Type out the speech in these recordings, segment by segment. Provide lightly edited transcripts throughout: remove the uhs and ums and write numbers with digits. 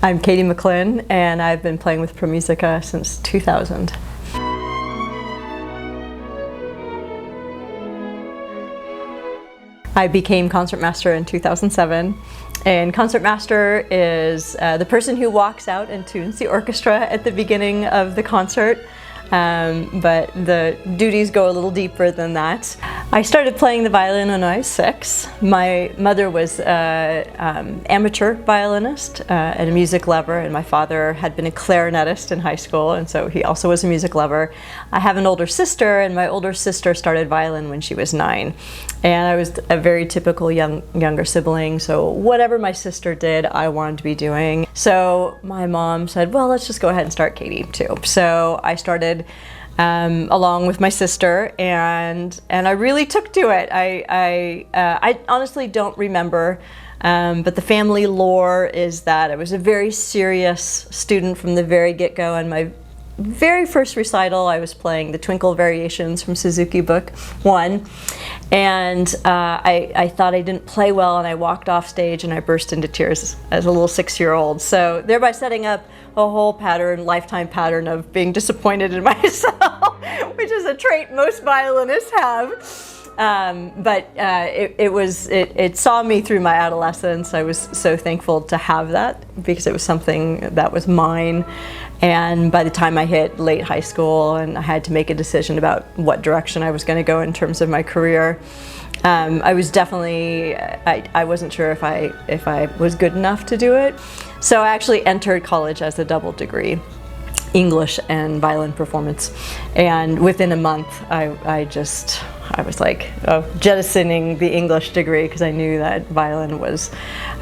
I'm Katie McLin, and I've been playing with ProMusica since 2000. I became concertmaster in 2007, and concertmaster is the person who walks out and tunes the orchestra at the beginning of the concert. But the duties go a little deeper than that. I started playing the violin when I was 6. My mother was an amateur violinist and a music lover, and my father had been a clarinetist in high school, and so he also was a music lover. I have an older sister, and my older sister started violin when she was 9. And I was a very typical younger sibling, so whatever my sister did, I wanted to be doing. So my mom said, well, let's just go ahead and start Katie too. So I started along with my sister, and I really took to it. I honestly don't remember, but the family lore is that I was a very serious student from the very get-go. And my very first recital, I was playing the Twinkle Variations from Suzuki Book 1, and I thought I didn't play well, and I walked off stage and I burst into tears as a little 6-year-old. So thereby setting up a whole lifetime pattern of being disappointed in myself, which is a trait most violinists have. But it saw me through my adolescence. I was so thankful to have that because it was something that was mine. And by the time I hit late high school and I had to make a decision about what direction I was going to go in terms of my career, I was definitely, I wasn't sure if I was good enough to do it. So I actually entered college as a double degree, English and violin performance. And within a month, I was like jettisoning the English degree because I knew that violin was,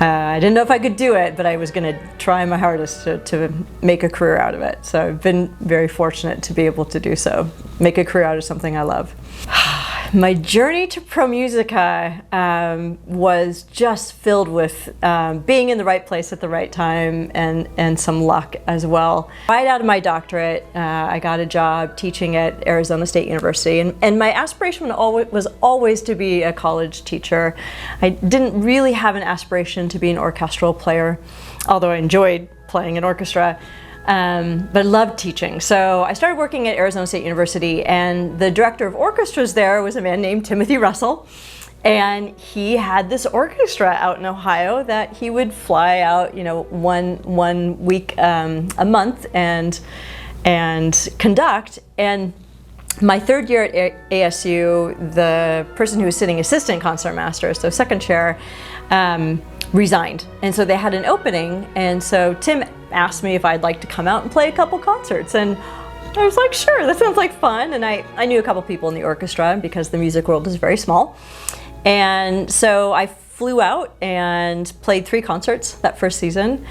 I didn't know if I could do it, but I was going to try my hardest to make a career out of it. So I've been very fortunate to be able to do so, make a career out of something I love. My journey to ProMusica was just filled with being in the right place at the right time and some luck as well. Right out of my doctorate, I got a job teaching at Arizona State University, and my aspiration was always to be a college teacher. I didn't really have an aspiration to be an orchestral player, although I enjoyed playing in orchestra. But I loved teaching. So I started working at Arizona State University, and the director of orchestras there was a man named Timothy Russell. And he had this orchestra out in Ohio that he would fly out, one week a month and conduct. And my third year at ASU, the person who was sitting assistant concertmaster, so second chair, resigned. And so they had an opening, and so Tim asked me if I'd like to come out and play a couple concerts, and I was like, sure, that sounds like fun. And I knew a couple people in the orchestra because the music world is very small. And so I flew out and played 3 concerts that first season,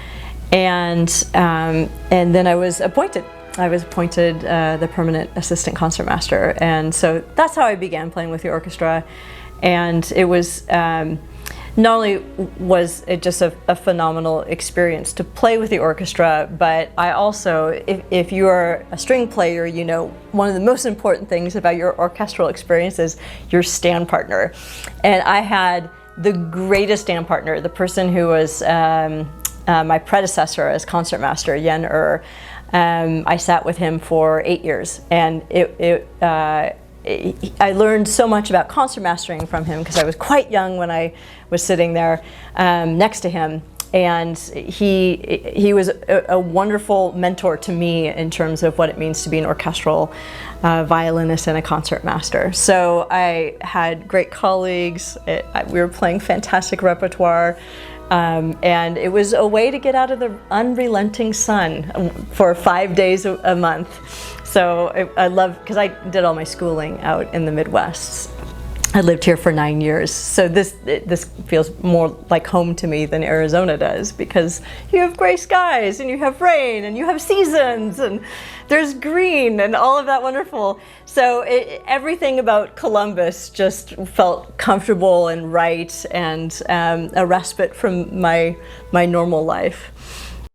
and then I was appointed. The permanent assistant concertmaster, and so that's how I began playing with the orchestra. And it was not only was it just a phenomenal experience to play with the orchestra, but I also, if you are a string player, one of the most important things about your orchestral experience is your stand partner. And I had the greatest stand partner, the person who was my predecessor as concertmaster, Yen I sat with him for 8 years, and I learned so much about concertmastering from him because I was quite young when I was sitting there next to him, and he was a wonderful mentor to me in terms of what it means to be an orchestral violinist and a concertmaster. So I had great colleagues. We were playing fantastic repertoire. And it was a way to get out of the unrelenting sun for 5 days a month. So I love, because I did all my schooling out in the Midwest. I lived here for 9 years, so this feels more like home to me than Arizona does, because you have gray skies and you have rain and you have seasons and there's green and all of that wonderful. So everything about Columbus just felt comfortable and right, and a respite from my normal life.